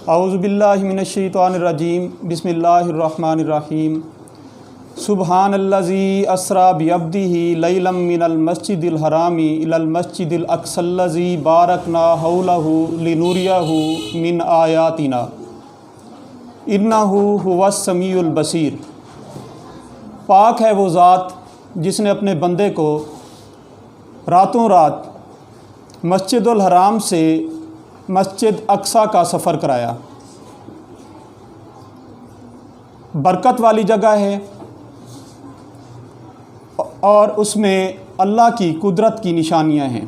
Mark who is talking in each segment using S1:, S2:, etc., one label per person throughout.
S1: औज़ुबिल्लाहि मिनश्शैतानिर्रजीम बिस्मिल्लाहिर्रहमानिर्रहीम सुब्हानल्लज़ी अस्रा बिअब्दिही लैलम मिनल मस्जिदिल हरामी इलल मस्जिदिल अक़सल्लज़ी बारकना हौलहु लिनुरियहु मिन आयातिना इन्नहु हुवस समीउल बसीर। पाक है वो ज़ात जिसने अपने बंदे को रातों रात मस्जिदुल हराम से मस्जिद अक्सा का सफ़र कराया। बरकत वाली जगह है और उसमें अल्लाह की कुदरत की निशानियां हैं।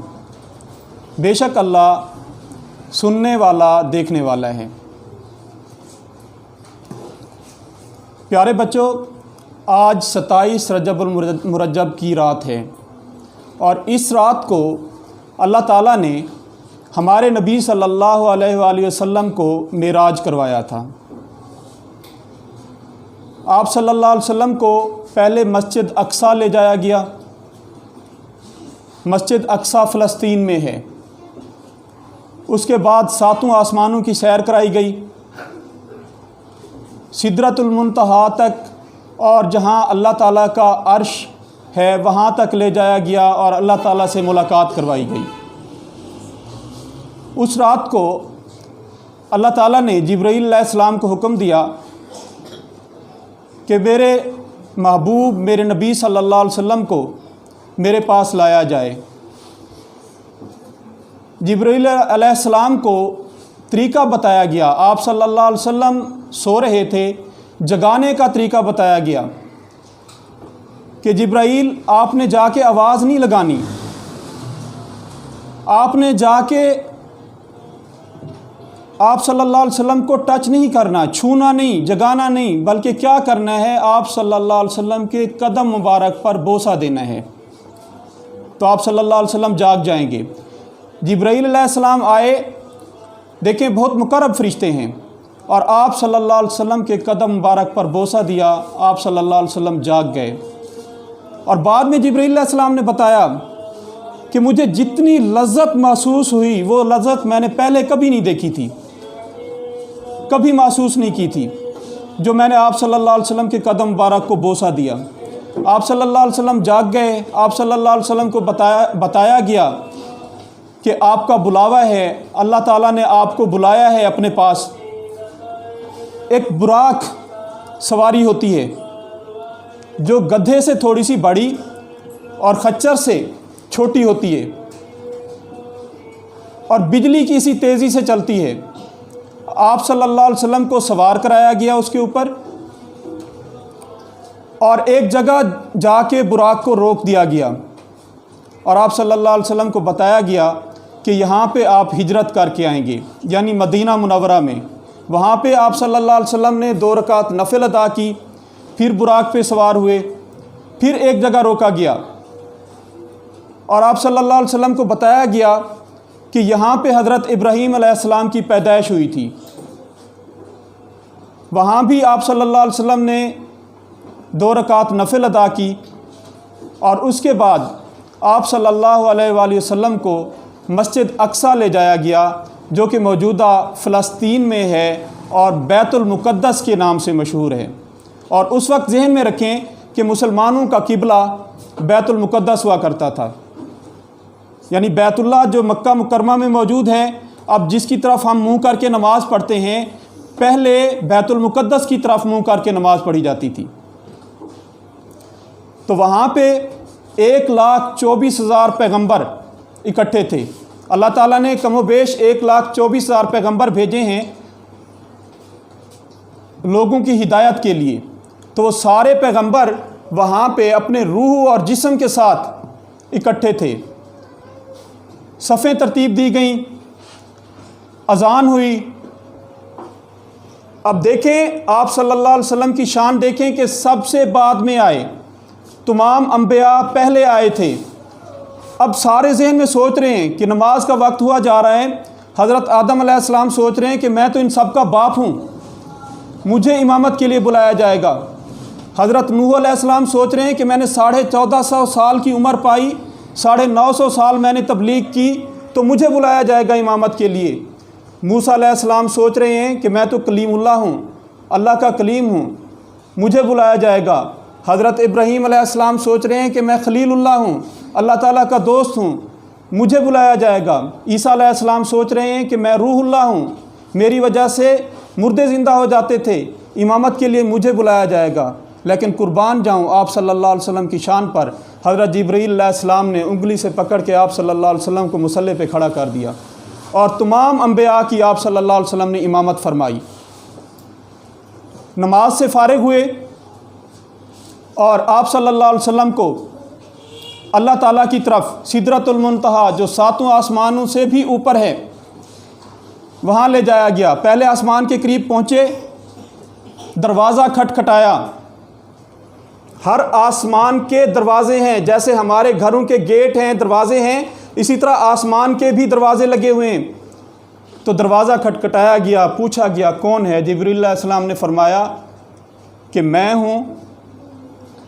S1: बेशक अल्लाह सुनने वाला देखने वाला है। प्यारे बच्चों, आज 27 रजबुल मुरज्जब की रात है और इस रात को अल्लाह ताला ने हमारे नबी सल्लल्लाहु अलैहि वसल्लम को मेराज करवाया था। आप सल्लल्लाहु अलैहि वसल्लम को पहले मस्जिद अक्सा ले जाया गया। मस्जिद अक्सा फ़लस्तीन में है। उसके बाद सातों आसमानों की सैर कराई गई, सिदरतुल मुंतहा तक, और जहाँ अल्लाह ताला का अर्श है वहाँ तक ले जाया गया और अल्लाह ताला से मुलाकात करवाई गई। उस रात को अल्लाह ताला ने जिब्राईल अलैहिस्सलाम को हुक्म दिया कि मेरे महबूब मेरे नबी सल्लल्लाहु अलैहि वसल्लम को मेरे पास लाया जाए। जिब्राईल अलैहिस्सलाम को तरीक़ा बताया गया। आप सल्लल्लाहु अलैहि वसल्लम सो रहे थे, जगाने का तरीक़ा बताया गया कि जिब्राईल आपने जाके आवाज़ नहीं लगानी, आपने जाके आप सल्लल्लाहु अलैहि वसल्लम को टच नहीं करना, छूना नहीं, जगाना नहीं, बल्कि क्या करना है, आप सल्लल्लाहु अलैहि वसल्लम के कदम मुबारक पर बोसा देना है। तो आप सल्लल्लाहु अलैहि वसल्लम जाग जाएंगे। जिब्राईल अलैहिस्सलाम आए, देखें बहुत मुकर्रब फरिश्ते हैं, और आप सल्लल्लाहु अलैहि वसल्लम के कदम मुबारक पर बोसा दिया। आप सल्लल्लाहु अलैहि वसल्लम जाग गए। और बाद में जिब्राईल अलैहिस्सलाम ने बताया कि मुझे जितनी लज़्ज़त महसूस हुई वो लज़्ज़त मैंने पहले कभी नहीं देखी थी, कभी महसूस नहीं की थी, जो मैंने आप सल्लल्लाहु अलैहि वसल्लम के कदम मुबारक को बोसा दिया। आप सल्लल्लाहु अलैहि वसल्लम जाग गए। आप सल्लल्लाहु अलैहि वसल्लम को बताया गया कि आपका बुलावा है, अल्लाह ताला ने आपको बुलाया है अपने पास। एक बुराक सवारी होती है जो गधे से थोड़ी सी बड़ी और खच्चर से छोटी होती है और बिजली की सी तेज़ी से चलती है। आप सल्लल्लाहु अलैहि वसल्लम को सवार कराया गया उसके ऊपर, और एक जगह जाके बुराक को रोक दिया गया और आप सल्लल्लाहु अलैहि वसल्लम को बताया गया कि यहाँ पे आप हिजरत करके आएंगे, यानी मदीना मुनव्वरा में। वहाँ पे आप सल्लल्लाहु अलैहि वसल्लम ने 2 रकात नफिल अदा की, फिर बुराक पे सवार हुए, फिर एक जगह रोका गया और आप सल्लल्लाहु अलैहि वसल्लम को बताया गया कि यहाँ पे हज़रत इब्राहीम अलैहिस्सलाम की पैदाइश हुई थी। वहाँ भी आप सल्लल्लाहु अलैहि वसल्लम ने 2 रकात नफिल अदा की और उसके बाद आप सल्लल्लाहु अलैहि वसल्लम को मस्जिद अक्सा ले जाया गया, जो कि मौजूदा फ़लस्तीन में है और बैतुल मुक़द्दस के नाम से मशहूर है। और उस वक्त जहन में रखें कि मुसलमानों का किबला बैतुल मुक़द्दस हुआ करता था, यानी बैतुल्लाह जो मक्का मुकरमा में मौजूद है। अब जिसकी तरफ हम मुँह करके नमाज़ पढ़ते हैं, पहले बैतुल मुक़द्दस की तरफ मुँह करके नमाज़ पढ़ी जाती थी। तो वहाँ पे 1,24,000 पैगंबर इकट्ठे थे। अल्लाह ताला ने कमोबेश 1,24,000 पैगंबर भेजे हैं लोगों की हिदायत के लिए। तो वो सारे पैगंबर वहाँ पे अपने रूह और जिस्म के साथ इकट्ठे थे। सफ़ें तरतीब दी गई, अज़ान हुई। अब देखें, आप सल्लल्लाहु अलैहि वसल्लम की शान देखें कि सबसे बाद में आए, तमाम अंबिया पहले आए थे। अब सारे जहन में सोच रहे हैं कि नमाज का वक्त हुआ जा रहा है। हज़रत आदम अलैहिस्सलाम सोच रहे हैं कि मैं तो इन सब का बाप हूँ, मुझे इमामत के लिए बुलाया जाएगा। हज़रत नूह अलैहिस्सलाम सोच रहे हैं कि मैंने 1450 साल की उम्र पाई, 950 साल मैंने तबलीग की, तो मुझे बुलाया जाएगा इमामत के लिए। मूसा अलैहिस्सलाम सोच रहे हैं कि मैं तो कलीमुल्लाह हूँ, अल्लाह का कलीम हूँ, मुझे बुलाया जाएगा। हज़रत इब्राहीम अलैहिस्सलाम सोच रहे हैं कि मैं खलीलुल्लाह हूँ, अल्लाह ताला का दोस्त हूँ, मुझे बुलाया जाएगा। ईसा अलैहिस्सलाम सोच रहे हैं कि मैं रूहुल्लाह हूँ, मेरी वजह से मुर्दे ज़िंदा हो जाते थे, इमामत के लिए मुझे बुलाया जाएगा। लेकिन कुर्बान जाऊँ आप सल्लल्लाहु अलैहि वसल्लम की शान पर, हज़रत जिब्रील अलैहिस्सलाम ने उंगली से पकड़ के आप सल्लल्लाहु अलैहि वसल्लम को मुसल्ले पे खड़ा कर दिया और तमाम अंबिया की आप सल्लल्लाहु अलैहि वसल्लम ने इमामत फरमाई। नमाज से फारिग हुए और आप सल्लल्लाहु अलैहि वसल्लम को अल्लाह ताला की तरफ सिदरतुल मुंतहा, जो 7 आसमानों से भी ऊपर है, वहाँ ले जाया गया। पहले आसमान के करीब पहुँचे, दरवाज़ा खटखटाया। हर आसमान के दरवाज़े हैं, जैसे हमारे घरों के गेट हैं, दरवाज़े हैं, इसी तरह आसमान के भी दरवाज़े लगे हुए हैं। तो दरवाज़ा खटखटाया गया, पूछा गया कौन है? जिब्रील अलैहिस्सलाम ने फरमाया कि मैं हूँ।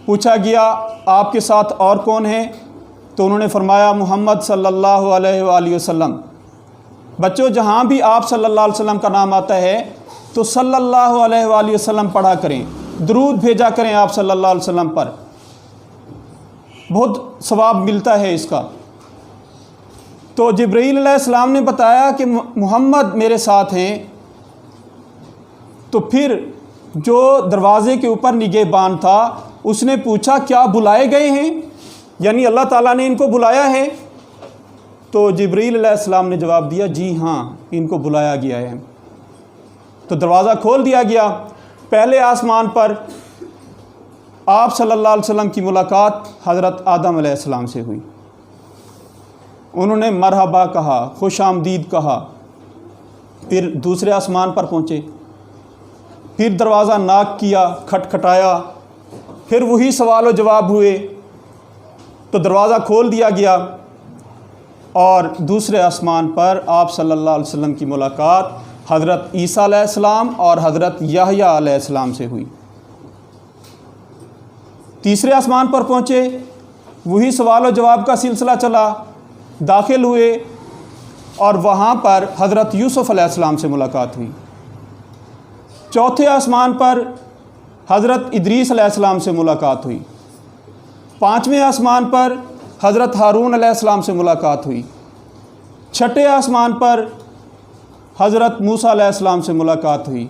S1: पूछा गया आपके साथ और कौन है? तो उन्होंने फरमाया मोहम्मद सल्लल्लाहु अलैहि वसल्लम। बच्चों, जहाँ भी आप सल्लल्लाहु अलैहि वसल्लम का नाम आता है तो सल्लल्लाहु अलैहि वसल्लम पढ़ा करें, दुरूद भेजा करें आप सल्लल्लाहु अलैहि वसल्लम पर, बहुत सवाब मिलता है इसका। तो जिब्रील अलैहिस्सलाम ने बताया कि मोहम्मद मेरे साथ हैं। तो फिर जो दरवाज़े के ऊपर निगहबान था उसने पूछा क्या बुलाए गए हैं, यानी अल्लाह ताला ने इनको बुलाया है? तो जिब्रील अलैहिस्सलाम ने जवाब दिया जी हाँ, इनको बुलाया गया है। तो दरवाज़ा खोल दिया गया। पहले आसमान पर आप सल्लल्लाहु अलैहि वसल्लम की मुलाकात हज़रत आदम अलैहिस्सलाम से हुई। उन्होंने मरहबा कहा, खुश आमदीद कहा। फिर दूसरे आसमान पर पहुँचे, फिर दरवाज़ा नाक किया, खटखटाया, फिर वही सवाल व जवाब हुए। तो दरवाज़ा खोल दिया गया और दूसरे आसमान पर आप सल्लल्लाहु अलैहि वसल्लम की मुलाकात हज़रत ईसा अलैहिस्सलाम और हज़रत याहया अलैहिस्सलाम से हुई। तीसरे आसमान पर पहुँचे, वही सवाल व जवाब का सिलसिला चला। दाखिल हुए और वहाँ पर हज़रत यूसुफ़ अलैहिस्सलाम से मुलाकात हुई। चौथे आसमान पर हज़रत इदरीस अलैहिस्सलाम से मुलाकात हुई। पाँचवें आसमान पर हज़रत हारून अलैहिस्सलाम से मुलाकात हुई। छठे आसमान पर हज़रत मूसा अलैहिस्सलाम से मुलाकात हुई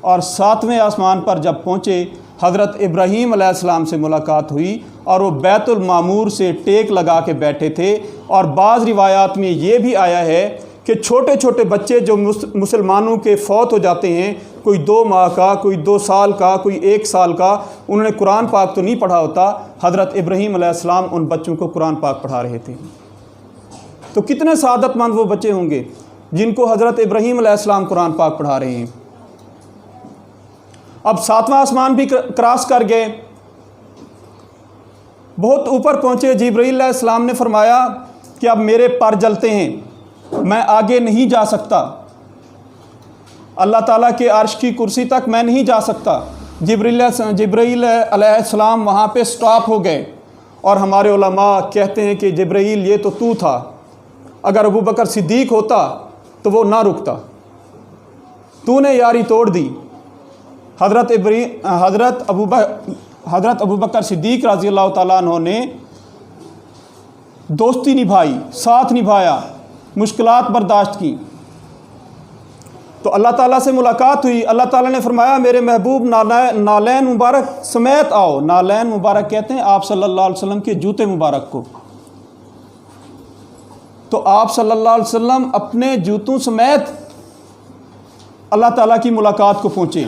S1: और सातवें आसमान पर जब पहुँचे हज़रत इब्राहीम अलैहिस्सलाम से मुलाकात हुई और वो बैतुल मामूर से टेक लगा के बैठे थे। और बाज़ रिवायात में ये भी आया है कि छोटे छोटे बच्चे जो मुसलमानों के फ़ौत हो जाते हैं, कोई 2 माह का, कोई 2 साल का, कोई 1 साल का, उन्होंने कुरान पाक तो नहीं पढ़ा होता, हज़रत इब्राहीम अलैहिस्सलाम उन बच्चों को कुरान पाक पढ़ा रहे थे। तो कितने सादतमंद वो बच्चे होंगे जिनको हज़रत इब्राहीम अलैहिस्सलाम कुरान पाक पढ़ा रहे हैं। अब 7वां आसमान भी क्रॉस कर गए, बहुत ऊपर पहुँचे। जिब्रील अलैहिस्सलाम ने फरमाया कि अब मेरे पर जलते हैं, मैं आगे नहीं जा सकता, अल्लाह ताला के अर्श की कुर्सी तक मैं नहीं जा सकता। जिब्रील अलैहिस्सलाम वहाँ पे स्टॉप हो गए और हमारे उलमा कहते हैं कि जिब्रील ये तो तू था, अगर अबू बकर सिद्दीक होता तो वो ना रुकता, तूने यारी तोड़ दी। हज़रत अबू बकर सिद्दीक रज़ी अल्लाह ताला अन्हु ने दोस्ती निभाई, साथ निभाया, मुश्किलात बर्दाश्त की। तो अल्लाह ताला से मुलाकात हुई। अल्लाह ताला ने फरमाया मेरे महबूब नालैन मुबारक समेत आओ। नालैन मुबारक कहते हैं आप सल्लल्लाहु अलैहि वसल्लम के जूते मुबारक को। तो आप सल्लल्लाहु अलैहि वसल्लम अपने जूतों समेत अल्लाह ताला की मुलाकात को पहुँचे।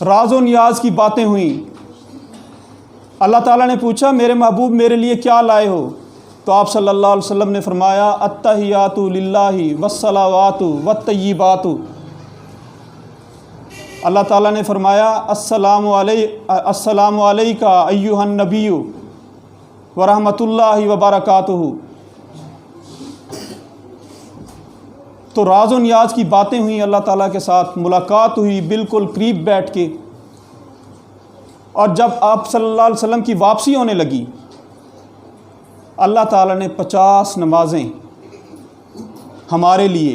S1: राज़ो नियाज की बातें हुई। अल्लाह ताला ने पूछा मेरे महबूब मेरे लिए क्या लाए हो? तो आप सल्लल्लाहु अलैहि वसल्लम ने फरमाया अत्तहियातु लिल्लाहि वस्सलावातु वत्तय्यिबातु। अल्लाह ताला ने फरमाया अस्सलामु अलैका अय्युहन नबिय्यु व रहमतुल्लाहि व बरकातुहु। तो राज़ो नियाज की बातें हुई, अल्लाह ताला के साथ मुलाकात हुई बिल्कुल करीब बैठ के। और जब आप सल्लल्लाहु अलैहि वसल्लम की वापसी होने लगी, अल्लाह ताला ने 50 नमाज़ें हमारे लिए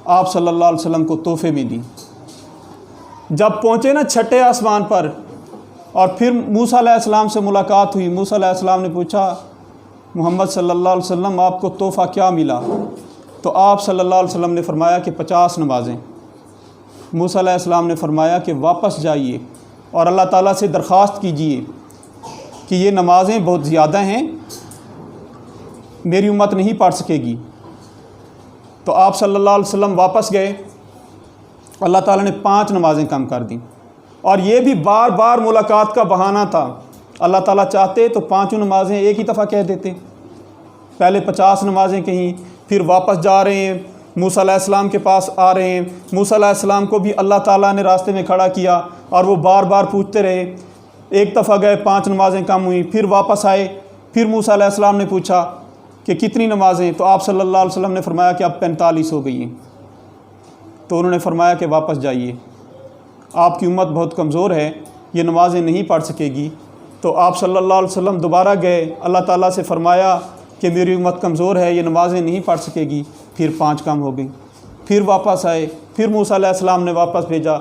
S1: आप सल्लल्लाहु अलैहि वसल्लम को तोहफे में दी। जब पहुँचे ना छठे आसमान पर और फिर मूसा अलैहिस्सलाम से मुलाकात हुई, मूसा अलैहिस्सलाम ने पूछा मोहम्मद सल्लल्लाहु अलैहि वसल्लम आपको तोहफ़ा क्या मिला? तो आप सल्लल्लाहु अलैहि वसल्लम ने फरमाया कि 50 नमाज़ें। मूसा अलैहिस्सलाम ने फरमाया कि वापस जाइए और अल्लाह ताला से दरख्वास्त कीजिए कि ये नमाज़ें बहुत ज़्यादा हैं, मेरी उम्मत नहीं पढ़ सकेगी। तो आप सल्लल्लाहु अलैहि वसल्लम वापस गए, अल्लाह ताला ने 5 नमाज़ें कम कर दी। और ये भी बार बार मुलाकात का बहाना था। अल्लाह ताला चाहते तो 5 नमाज़ें एक ही दफ़ा कह देते। पहले 50 नमाज़ें कहीं, फिर वापस जा रहे हैं, मूसा अलैहिस्सलाम के पास आ रहे हैं। मूसा अलैहिस्सलाम को भी अल्लाह ताला ने रास्ते में खड़ा किया और वो बार बार पूछते रहे। एक दफ़ा गए, 5 नमाज़ें कम हुई, फिर वापस आए, फिर मूसा अलैहिस्सलाम ने पूछा कि कितनी नमाज़ें? तो आप सल्लल्लाहु अलैहि वसल्लम ने फरमाया कि अब 45 हो गई हैं। तो उन्होंने फरमाया कि वापस जाइए, आपकी उम्मत बहुत कमज़ोर है, ये नमाज़ें नहीं पढ़ सकेगी। तो आप सल्लल्लाहु अलैहि वसल्लम दोबारा गए, अल्लाह ताला से फरमाया कि मेरी उम्मत कमज़ोर है, ये नमाज़ें नहीं पढ़ सकेगी। फिर 5 कम हो गई, फिर वापस आए, फिर मूसा अलैहिस्सलाम ने वापस भेजा।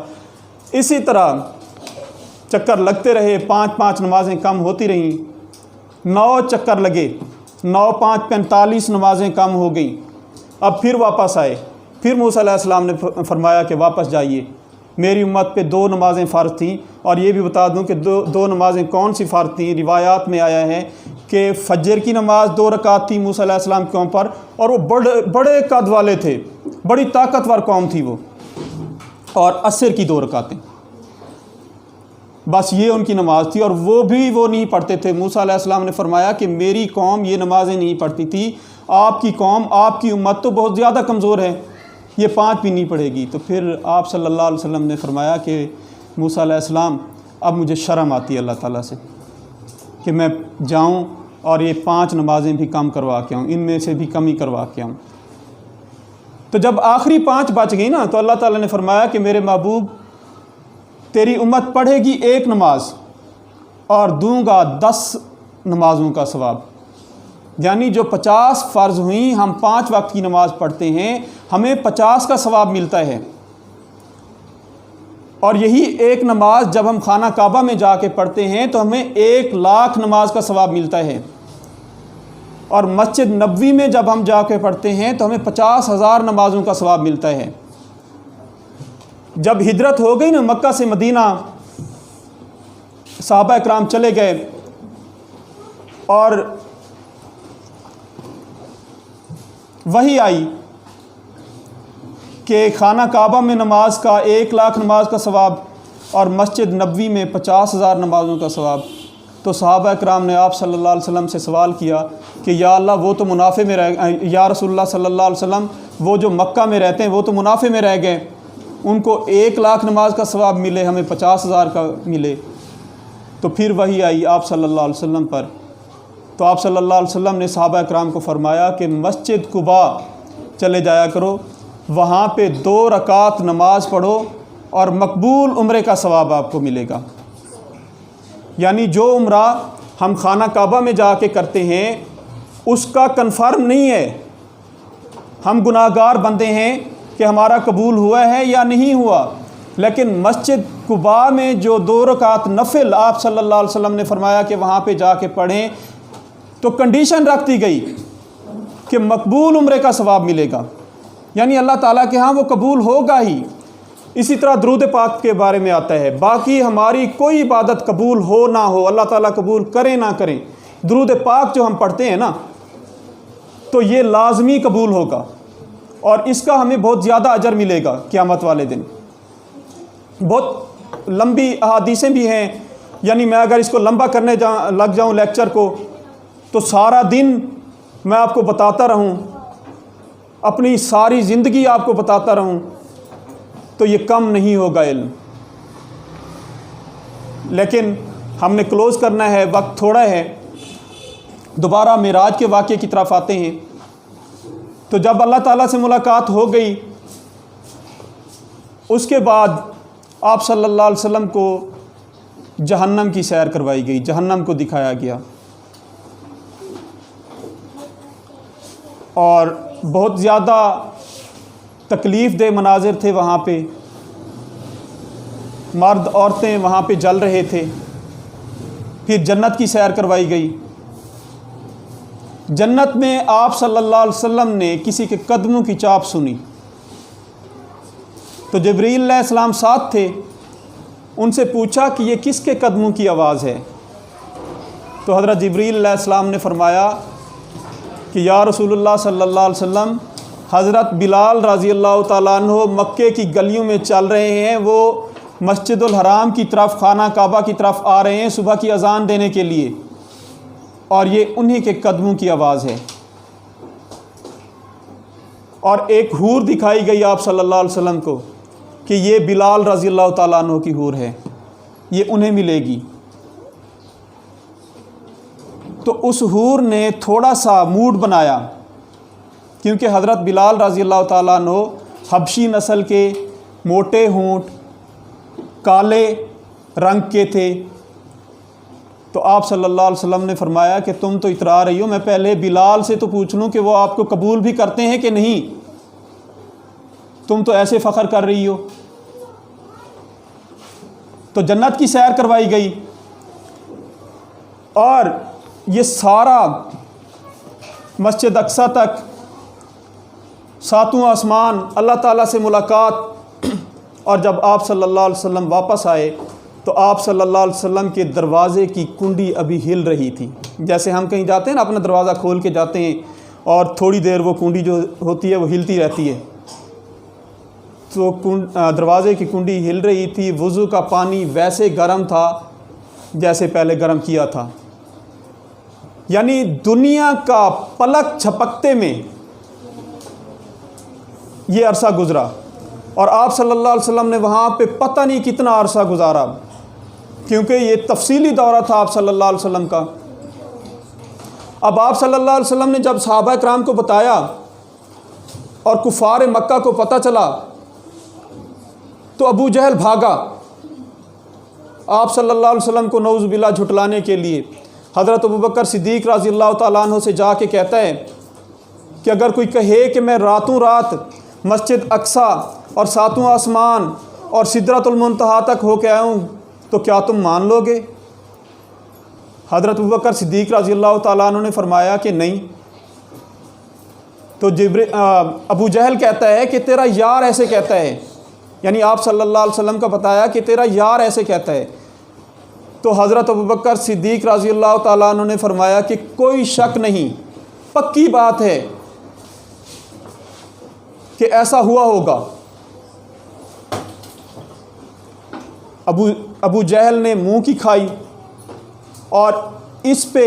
S1: इसी तरह चक्कर लगते रहे, 5-5 नमाज़ें कम होती रहीं। 9 चक्कर लगे, 9 5 45 नमाज़ें कम हो गई। अब फिर वापस आए, फिर मूसा अलैहिस्सलाम ने फरमाया कि वापस जाइए, मेरी उम्मत पे 2 नमाज़ें फ़र्ज़ थीं। और ये भी बता दूं कि दो नमाज़ें कौन सी फ़र्ज़ थीं। रिवायात में आया है कि फ़जर की नमाज़ 2 रकात थी मूसा अलैहिस्सलाम के ऊपर, और वो बड़े कद वाले थे, बड़ी ताकतवर कौम थी वो, और असर की 2 रकातें, बस ये उनकी नमाज़ थी। और वो नहीं पढ़ते थे। मूसा अलैहिस्सलाम ने फरमाया कि मेरी कौम ये नमाज़ें नहीं पढ़ती थी, आपकी कौम, आपकी उम्मत तो बहुत ज़्यादा कमज़ोर है, ये 5 भी नहीं पढ़ेगी। तो फिर आप सल्लल्लाहु अलैहि वसल्लम ने फरमाया कि मूसा अलैहिस्सलाम, अब मुझे शर्म आती है अल्लाह ताला से कि मैं जाऊं और ये 5 नमाज़ें भी कम करवा के आऊँ, इनमें से भी कमी करवा के आऊँ। तो जब आखिरी 5 बच गई ना, तो अल्लाह ताला ने फरमाया कि मेरे महबूब, तेरी उम्मत पढ़ेगी 1 नमाज और दूंगा 10 नमाज़ों का सवाब। यानी जो 50 फ़र्ज़ हुई, हम 5 वक्त की नमाज़ पढ़ते हैं, हमें 50 का सवाब मिलता है। और यही 1 नमाज जब हम खाना काबा में जाके पढ़ते हैं तो हमें 1 लाख नमाज का सवाब मिलता है। और मस्जिद नबवी में जब हम जाके पढ़ते हैं तो हमें 50,000 नमाज़ों का सवाब मिलता है। जब हिजरत हो गई ना मक्का से मदीना, सहाबा इकराम चले गए और वही आई कि खाना काबा में नमाज का 1 लाख नमाज का सवाब और मस्जिद नबवी में 50,000 नमाज़ों का सवाब। तो सहाबा इकराम ने आप सल्लल्लाहु अलैहि वसल्लम से सवाल किया कि या अल्लाह, वो तो मुनाफे में रह, या रसूलुल्लाह सल्लल्लाहु अलैहि वसल्लम, वो जो मक्का में रहते हैं वो तो मुनाफे में रह गए, उनको 1 लाख नमाज का सवाब मिले, हमें 50,000 का मिले। तो फिर वही आई आप सल्लल्लाहु अलैहि वसल्लम पर। तो आप सल्लल्लाहु अलैहि वसल्लम ने सहाबा इकराम को फरमाया कि मस्जिद कुबा चले जाया करो, वहाँ पे 2 रकात नमाज पढ़ो और मकबूल उम्रे का सवाब आपको मिलेगा। यानी जो उम्रा हम खाना काबा में जाके करते हैं उसका कन्फर्म नहीं है, हम गुनाहगार बंदे हैं कि हमारा कबूल हुआ है या नहीं हुआ। लेकिन मस्जिद कुबा में जो 2 रकात नफिल आप सल्लल्लाहु अलैहि वसल्लम ने फरमाया कि वहाँ पे जाके पढ़ें, तो कंडीशन रख दी गई कि मकबूल उम्रे का सवाब मिलेगा, यानी अल्लाह ताला के यहाँ वो कबूल होगा ही। इसी तरह दरूद पाक के बारे में आता है, बाकी हमारी कोई इबादत कबूल हो ना हो, अल्लाह ताला कबूल करें ना करें, दरूद पाक जो हम पढ़ते हैं ना, तो ये लाजमी कबूल होगा और इसका हमें बहुत ज़्यादा अजर मिलेगा क़यामत वाले दिन। बहुत लंबी अहादीसें भी हैं, यानी मैं अगर इसको लंबा करने लग जाऊँ लेक्चर को, तो सारा दिन मैं आपको बताता रहूँ, अपनी सारी ज़िंदगी आपको बताता रहूँ, तो ये कम नहीं होगा इल्म। लेकिन हमने क्लोज़ करना है, वक्त थोड़ा है। दोबारा मिराज के वाक़े की तरफ आते हैं। तो जब अल्लाह ताला से मुलाकात हो गई, उसके बाद आप सल्लल्लाहु अलैहि वसल्लम को जहन्नम की सैर करवाई गई, जहन्नम को दिखाया गया और बहुत ज़्यादा तकलीफ़ दे मनाजिर थे वहाँ पे, मर्द औरतें वहाँ पे जल रहे थे। फिर जन्नत की सैर करवाई गई। जन्नत में आप सल्लल्लाहु अलैहि वसल्लम ने किसी के कदमों की चाप सुनी, तो जिब्रील अलैहिस्सलाम साथ थे। उनसे पूछा कि ये किसके कदमों की आवाज़ है? तो हज़रत जिब्रील अलैहिस्सलाम ने फरमाया कि या रसूलुल्लाह सल्लल्लाहु अलैहि वसल्लम, हज़रत बिलाल रज़ी अल्लाह तआला अन्हु मक्के की गलियों में चल रहे हैं। वो मस्जिदुल हराम की तरफ, खाना काबा की तरफ आ रहे हैं सुबह की अज़ान देने के लिए, और ये उन्हीं के कदमों की आवाज़ है। और एक हूर दिखाई गई आप सल्लल्लाहु अलैहि वसल्लम को कि ये बिलाल रज़ी अल्लाह तआला अन्हु की हूर है, ये उन्हें मिलेगी। तो उस हूर ने थोड़ा सा मूड बनाया, क्योंकि हज़रत बिलाल रज़ी अल्लाह तआला अन्हु हबशी नस्ल के, मोटे होंठ, काले रंग के थे। तो आप सल्लल्लाहु अलैहि वसल्लम ने फरमाया कि तुम तो इतरा रही हो, मैं पहले बिलाल से तो पूछ लूँ कि वो आपको कबूल भी करते हैं कि नहीं, तुम तो ऐसे फ़ख्र कर रही हो। तो जन्नत की सैर करवाई गई, और ये सारा मस्जिद अक्सा तक, सातों आसमान, अल्लाह ताला से मुलाकात। और जब आप सल्लल्लाहु अलैहि वसल्लम वापस आए तो आप सल्लल्लाहु अलैहि वसल्लम के दरवाज़े की कुंडी अभी हिल रही थी। जैसे हम कहीं जाते हैं ना, अपना दरवाज़ा खोल के जाते हैं और थोड़ी देर वो कुंडी जो होती है वो हिलती रहती है, तो दरवाज़े की कुंडी हिल रही थी। वज़ू का पानी वैसे गर्म था जैसे पहले गर्म किया था। यानी दुनिया का पलक झपकते में ये अरसा गुज़रा, और आप सल्लल्लाहु अलैहि वसल्लम ने वहाँ पे पता नहीं कितना अरसा गुजारा, क्योंकि ये तफसीली दौरा था आप सल्लल्लाहु अलैहि वसल्लम का। अब आप सल्लल्लाहु अलैहि वसल्लम ने जब सहाबा कराम को बताया और कुफ़ार मक्का को पता चला, तो अबू जहल भागा आप सल्लल्लाहु अलैहि वसल्लम को नऊज़ बिल्लाह झुटलाने के लिए। हज़रत अबू बकर सिद्दीक़ रज़ी अल्लाह तआला अन्हु से जाके कहता है कि अगर कोई कहे कि मैं रातों रात मस्जिद अक्सा और सातों आसमान और सिदरतुल मुंतहा तक होके आया हूँ, तो क्या तुम मान लोगे? हज़रत अबू बकर सिद्दीक़ रज़ी अल्लाह तआला अन्हु ने फरमाया कि नहीं। तो अबू जहल कहता है कि तेरा यार ऐसे कहता है, यानी आप सल्लल्लाहु अलैहि वसल्लम का बताया कि तेरा यार ऐसे कहता है। तो हज़रत अबू बकर सिद्दीक़ रज़ी अल्लाह तआला अन्हु ने फरमाया कि कोई शक नहीं, पक्की बात है कि ऐसा हुआ होगा। अबू जहल ने मुंह की खाई, और इस पे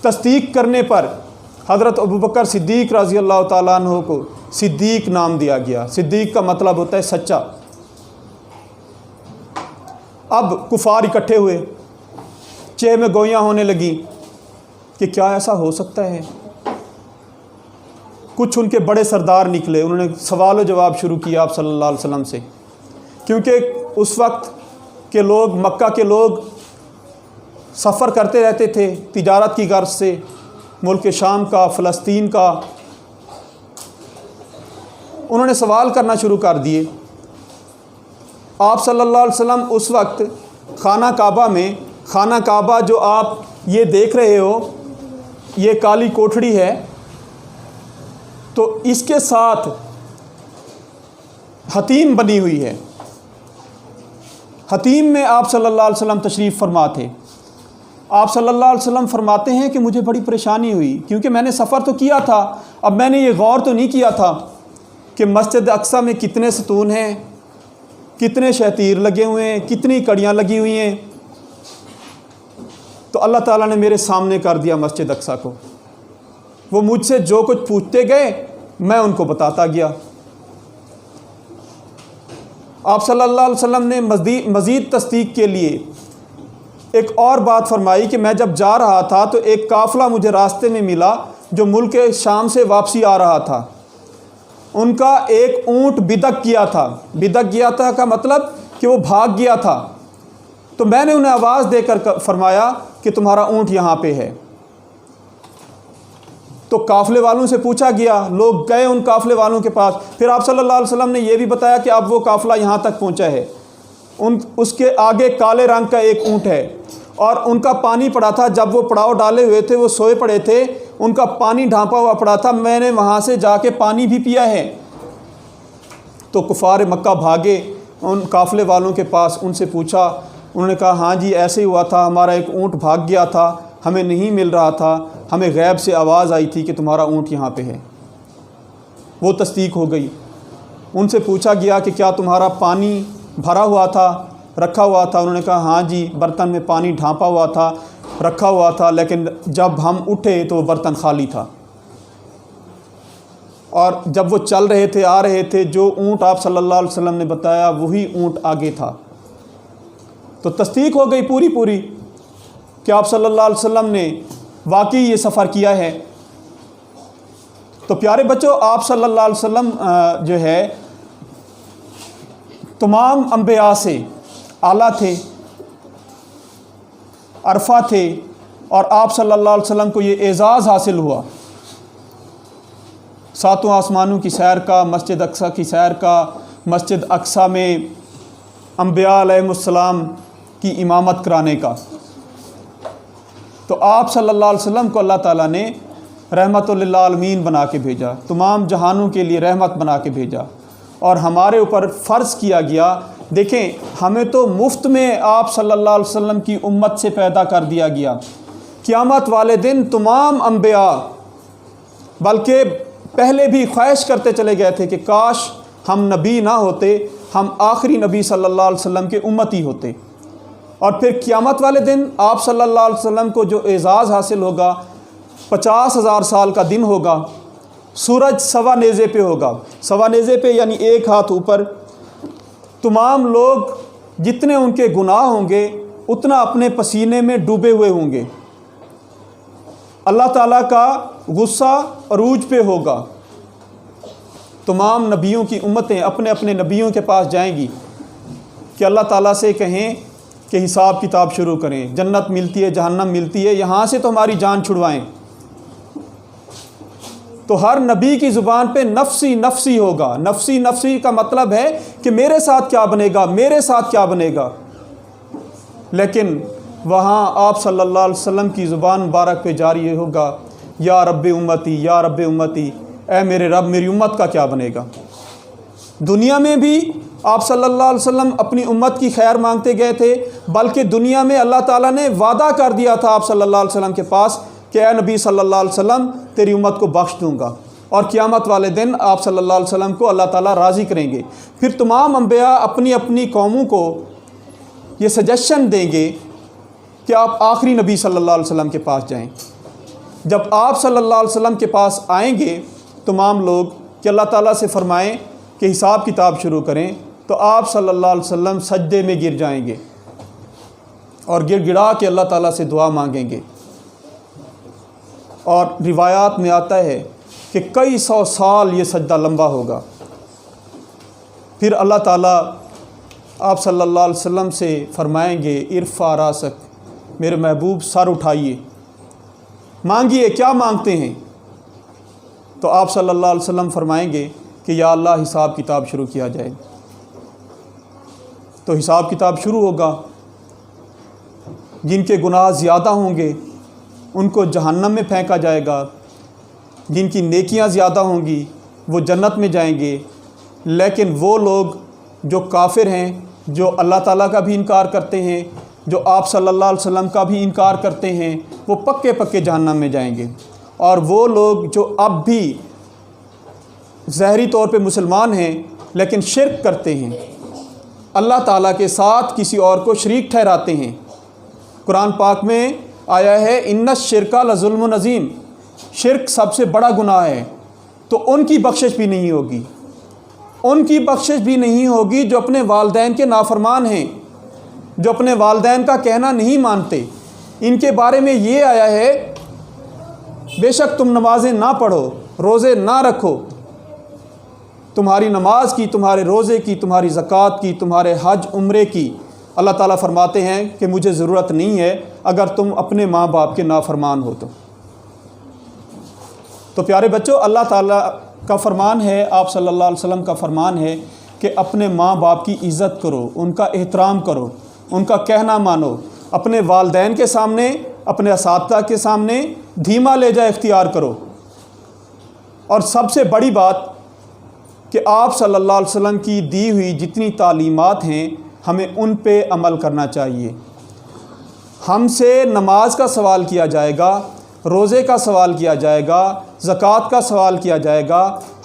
S1: तस्दीक करने पर हज़रत अबू बकर सिद्दीक़ रज़ी अल्लाह तआला अन्हु को सिद्दीक़ नाम दिया गया। सिद्दीक़ का मतलब होता है सच्चा। अब कुफ़ार इकट्ठे हुए, चेह में गोइयाँ होने लगी कि क्या ऐसा हो सकता है। कुछ उनके बड़े सरदार निकले, उन्होंने सवाल व जवाब शुरू किया आप सल्लल्लाहु अलैहि वसल्लम से, क्योंकि उस वक्त के लोग, मक्का के लोग सफ़र करते रहते थे तिजारत की गर्ज से, मुल्क शाम का, फ़लस्तीन का। उन्होंने सवाल करना शुरू कर दिए। आप सल्लल्लाहु अलैहि वसल्लम उस वक्त खाना काबा में, खाना काबा जो आप ये देख रहे हो, ये काली कोठड़ी है, तो इसके साथ हतीम बनी हुई है। हतीम में आप सल्लल्लाहु अलैहि वसल्लम तशरीफ़ फरमा थे। आप सल्लल्लाहु अलैहि वसल्लम फरमाते हैं कि मुझे बड़ी परेशानी हुई, क्योंकि मैंने सफ़र तो किया था, अब मैंने ये गौर तो नहीं किया था कि मस्जिद अक्सा में कितने सतून हैं, कितने शतीर लगे हुए हैं, कितनी कड़ियाँ लगी हुई हैं। तो अल्लाह ताला ने मेरे सामने कर दिया मस्जिद अक्सा को। वो मुझसे जो कुछ पूछते गए मैं उनको बताता गया। आप सल्लल्लाहु अलैहि वसल्लम ने मज़ीद तस्दीक के लिए एक और बात फरमाई कि मैं जब जा रहा था तो एक काफ़िला मुझे रास्ते में मिला जो मुल्क शाम से वापसी आ रहा था। उनका एक ऊँट बिदक गया था। बिदक गया था का मतलब कि वो भाग गया था। तो मैंने उन्हें आवाज़ देकर फरमाया कि तुम्हारा ऊँट यहाँ पे है। तो काफ़िले वालों से पूछा गया, लोग गए उन काफ़िले वालों के पास। फिर आप सल्लल्लाहु अलैहि वसल्लम ने यह भी बताया कि अब वो काफ़िला यहाँ तक पहुँचा है, उसके आगे काले रंग का एक ऊँट है और उनका पानी पड़ा था। जब वो पड़ाव डाले हुए थे, वो सोए पड़े थे, उनका पानी ढांपा हुआ पड़ा था, मैंने वहाँ से जाके पानी भी पिया है। तो कुफार मक्का भागे उन काफ़िले वालों के पास, उनसे पूछा। उन्होंने कहा हाँ जी ऐसे ही हुआ था, हमारा एक ऊँट भाग गया था, हमें नहीं मिल रहा था, हमें गैब से आवाज़ आई थी कि तुम्हारा ऊँट यहाँ पे है। वो तस्दीक हो गई। उनसे पूछा गया कि क्या तुम्हारा पानी भरा हुआ था, रखा हुआ था? उन्होंने कहा हाँ जी, बर्तन में पानी ढांपा हुआ था, रखा हुआ था, लेकिन जब हम उठे तो वो बर्तन खाली था। और जब वो चल रहे थे, आ रहे थे, जो ऊँट आप सल्लल्लाहु अलैहि वसल्लम ने बताया वही ऊँट आगे था। तो तस्दीक हो गई पूरी पूरी कि आप सल्लल्लाहु अलैहि वसल्लम ने वाकई ये सफ़र किया है। तो प्यारे बच्चों, आप सल्लल्लाहु अलैहि वसल्लम जो है तमाम अंबिया से आला थे, अरफा थे, और आप सल्लल्लाहु अलैहि वसल्लम को ये एज़ाज़ हासिल हुआ सातों आसमानों की सैर का, मस्जिद अक्सा की सैर का, मस्जिद अक्सा में अंबिया अलैहिमुस्सलाम की इमामत कराने का। तो आप सल्लल्लाहु अलैहि वसल्लम को अल्लाह ताला ने रहमतुल लिल आलमीन बना के भेजा, तमाम जहानों के लिए रहमत बना के भेजा, और हमारे ऊपर फ़र्ज़ किया गया। देखें, हमें तो मुफ्त में आप सल्लल्लाहु अलैहि वसल्लम की उम्मत से पैदा कर दिया गया। क़यामत वाले दिन तमाम अंबिया बल्कि पहले भी ख्वाहिश करते चले गए थे कि काश हम नबी ना होते, हम आखिरी नबी सल्लल्लाहु अलैहि वसल्लम के उम्मती होते। और फिर क़यामत वाले दिन आप सल्लल्लाहु अलैहि वसल्लम को जो एज़ाज़ हासिल होगा, 50,000 साल का दिन होगा, सूरज सवा नेज़े पे होगा, सवा नेज़े पे यानी एक हाथ ऊपर। तमाम लोग जितने उनके गुनाह होंगे उतना अपने पसीने में डूबे हुए होंगे। अल्लाह ताला का गुस्सा अरूज पे होगा। तमाम नबियों की उम्मतें अपने अपने नबियों के पास जाएंगी कि अल्लाह ताला से कहें कि हिसाब किताब शुरू करें, जन्नत मिलती है, जहन्नम मिलती है, यहाँ से तो हमारी जान छुड़वाएं। तो हर नबी की ज़ुबान पे नफ्सी नफ्सी होगा। नफ्सी नफ्सी का मतलब है कि मेरे साथ क्या बनेगा, मेरे साथ क्या बनेगा। लेकिन वहाँ आप सल्लल्लाहु अलैहि वसल्लम की ज़ुबान मुबारक पे जारी होगा, या रब्बे उम्मती, या रब्बे उम्मती, ऐ मेरे रब मेरी उम्मत का क्या बनेगा। दुनिया में भी आप सल्लल्लाहु अलैहि वसल्लम अपनी उम्मत की खैर मांगते गए थे, बल्कि दुनिया में अल्लाह ताला ने वादा कर दिया था आप सल्लल्लाहु अलैहि वसल्लम के पास कि ऐ नबी सल्लल्लाहु अलैहि वसल्लम तेरी उम्मत को बख्श दूँगा। और क़यामत वाले दिन आप सल्लल्लाहु अलैहि वसल्लम को अल्लाह ताला राज़ी करेंगे। फिर तमाम अंबिया अपनी अपनी कौमों को ये सजेशन देंगे कि आप आखिरी नबी सल्लल्लाहु अलैहि वसल्लम के पास जाएं। जब आप सल्लल्लाहु अलैहि वसल्लम के पास आएंगे तमाम लोग कि अल्लाह ताला से फ़रमाएं कि हिसाब किताब शुरू करें, तो आप सल्लल्लाहु अलैहि वसल्लम सजदे में गिर जाएंगे और गिड़गिड़ा के अल्लाह ताला से दुआ मांगेंगे। और रिवायात में आता है कि कई सौ साल ये सजदा लंबा होगा। फिर अल्लाह ताला आप सल्लल्लाहु अलैहि वसल्लम से फ़रमाएंगे, इरफ़ा रासक, मेरे महबूब सर उठाइए, मांगिए, क्या मांगते हैं। तो आप सल्लल्लाहु अलैहि वसल्लम फ़रमाएंगे कि या अल्लाह हिसाब किताब शुरू किया जाए। तो हिसाब किताब शुरू होगा। जिनके गुनाह ज़्यादा होंगे उनको जहन्नम में फेंका जाएगा, जिनकी नेकियां ज़्यादा होंगी वो जन्नत में जाएंगे। लेकिन वो लोग जो काफिर हैं, जो अल्लाह ताला का भी इनकार करते हैं, जो आप सल्लल्लाहु अलैहि वसल्लम का भी इनकार करते हैं, वो पक्के पक्के जहन्नम में जाएंगे। और वो लोग जो अब भी ज़ाहरी तौर पे मुसलमान हैं लेकिन शिर्क करते हैं, अल्लाह ताला के साथ किसी और को शरीक ठहराते हैं। कुरान पाक में आया है, इन्ना शिरका लज़ुल्मुन अज़ीम, शिर्क सबसे बड़ा गुनाह है। तो उनकी बख्शिश भी नहीं होगी, उनकी बख्शिश भी नहीं होगी जो अपने वालदैन के नाफरमान हैं, जो अपने वालदैन का कहना नहीं मानते। इनके बारे में ये आया है, बेशक तुम नमाज़ें ना पढ़ो, रोज़े ना रखो, तुम्हारी नमाज की, तुम्हारे रोज़े की, तुम्हारी ज़कात की, तुम्हारे हज उम्रे की, अल्लाह ताला फरमाते हैं कि मुझे ज़रूरत नहीं है अगर तुम अपने माँ बाप के नाफरमान हो। तो प्यारे बच्चों, अल्लाह ताला का फरमान है, आप सल्लल्लाहु अलैहि वसल्लम का फरमान है कि अपने माँ बाप की इज़्ज़त करो, उनका एहतराम करो, उनका कहना मानो, अपने वालदैन के सामने, अपने असातिज़ा के सामने धीमा लहजा इख्तियार करो। और सबसे बड़ी बात कि आप सल्लल्लाहु अलैहि वसल्लम की दी हुई जितनी तालीमात हैं हमें उन पे अमल करना चाहिए। हमसे नमाज का सवाल किया जाएगा, रोज़े का सवाल किया जाएगा, ज़कात का सवाल किया जाएगा,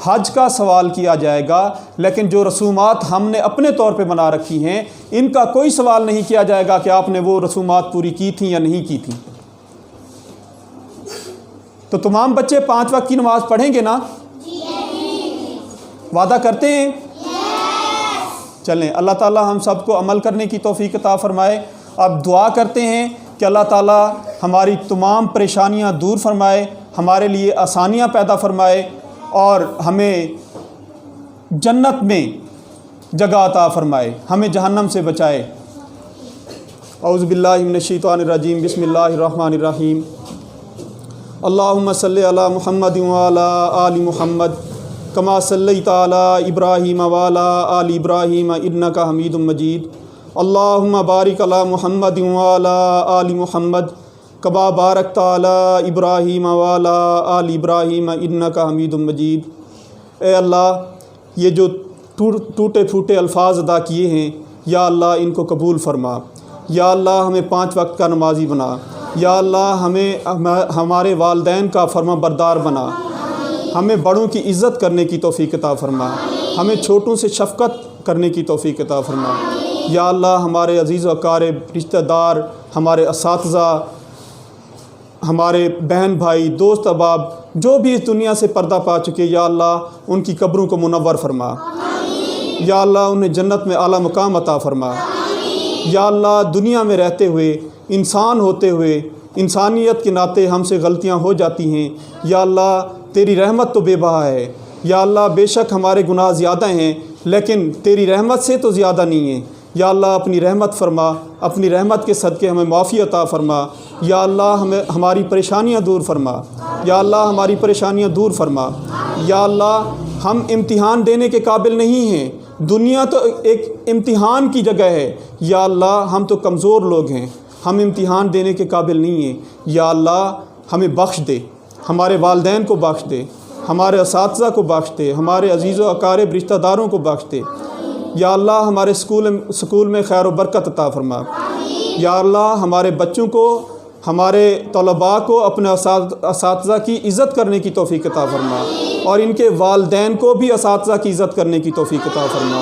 S1: हज का सवाल किया जाएगा, लेकिन जो रसूमात हमने अपने तौर पे बना रखी हैं इनका कोई सवाल नहीं किया जाएगा कि आपने वो रसूमात पूरी की थी या नहीं की थी। तो तमाम बच्चे 5 वक्त की नमाज़ पढ़ेंगे ना? वादा करते हैं? चलें, अल्लाह ताला हम सबको अमल करने की तौफीक अता फ़रमाए। अब दुआ करते हैं कि अल्लाह ताला हमारी तमाम परेशानियां दूर फरमाए, हमारे लिए आसानियां पैदा फरमाए और हमें जन्नत में जगह अता फ़रमाए, हमें जहन्नम से बचाए। औज़ु बिल्लाहि मिनश शैतानिर रजीम, बिस्मिल्लाहिर रहमानिर रहीम। अल्लाहुम्मा सल्लि अला मुहम्मद व अला आलि मुहम्मद कमा सल्लैता अला इब्राहीम व अला आलि इब्राहीम इन्नका हमीदुम मजीद। अल्लाहुम्मा बारिक अला मुहम्मद व अला आलि मुहम्मद कमा बारकता अला इब्राहीम व अला आलि इब्राहीम इन्नका हमीदुम मजीद। ए अल्लाह, ये जो टूटे फूटे अल्फाज अदा किए हैं, या अल्लाह इनको कबूल फ़रमा। या अल्लाह हमें 5 वक्त का नमाजी बना। या अल्लाह हमें हमारे वालदैन का फर्मा बरदार बना। हमें बड़ों की इज़्ज़त करने की तौफ़ीक़ अता फ़रमा। हमें छोटों से शफ़क़त करने की तौफ़ीक़ अता फ़रमा। या अल्लाह हमारे अज़ीज़ व अक़ारिब, रिश्तेदार, हमारे असातिज़ा, हमारे बहन भाई, दोस्त अहबाब जो भी इस दुनिया से पर्दा पा चुके, या अल्लाह उनकी कब्रों को मुनव्वर फरमा। या अल्लाह उन्हें जन्नत में आला मुकाम अता फ़रमा। या अल्लाह दुनिया में रहते हुए, इंसान होते हुए, इंसानियत के नाते हमसे गलतियां हो जाती हैं। या अल्लाह तेरी रहमत तो बेबहा है। या अल्लाह बेशक हमारे गुनाह ज़्यादा हैं लेकिन तेरी रहमत से तो ज़्यादा नहीं है। या अल्लाह अपनी रहमत फ़रमा, अपनी रहमत के सदक़े हमें माफ़ी अता फ़रमा। या अल्लाह हमें हमारी परेशानियां दूर फ़रमा। या अल्लाह हमारी परेशानियां दूर फ़रमा। या अल्लाह हम इम्तिहान देने के काबिल नहीं हैं, दुनिया तो एक इम्तिहान की जगह है। या अल्लाह हम तो कमज़ोर लोग हैं, हम इम्तिहान देने के काबिल नहीं हैं। या अल्लाह हमें बख्श दे, हमारे वालदैन को बख्श दे, हमारे असातिज़ा को बख्श दे, हमारे अज़ीज़ व अक़ारिब रिश्तेदारों को बख्श दे। या अल्लाह हमारे स्कूल में खैर व बरकत अता फ़रमा। या अल्लाह हमारे बच्चों को, हमारे तलबा को अपने असातिज़ा की इज़्ज़त करने की तौफ़ीक़ अता फ़रमा और इनके वालदैन को भी असातिज़ा की इज़्ज़त करने की तौफ़ीक़ अता फ़रमा।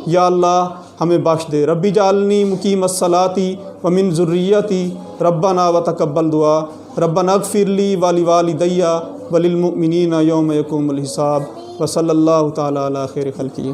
S1: या अल्लाह हमें बख्श दे। रब्बी जालनी मुकीमस्सलाती व मिन ज़ुर्रियती रब्बना व तक़ब्बल दुआ रब्बना अग़फ़िरली व लिवालिदैया व लिलमुमिनीना यौम यक़ूमुल हिसाब। व सल्लल्लाहु तआला अला खैरि ख़ल्क़िही।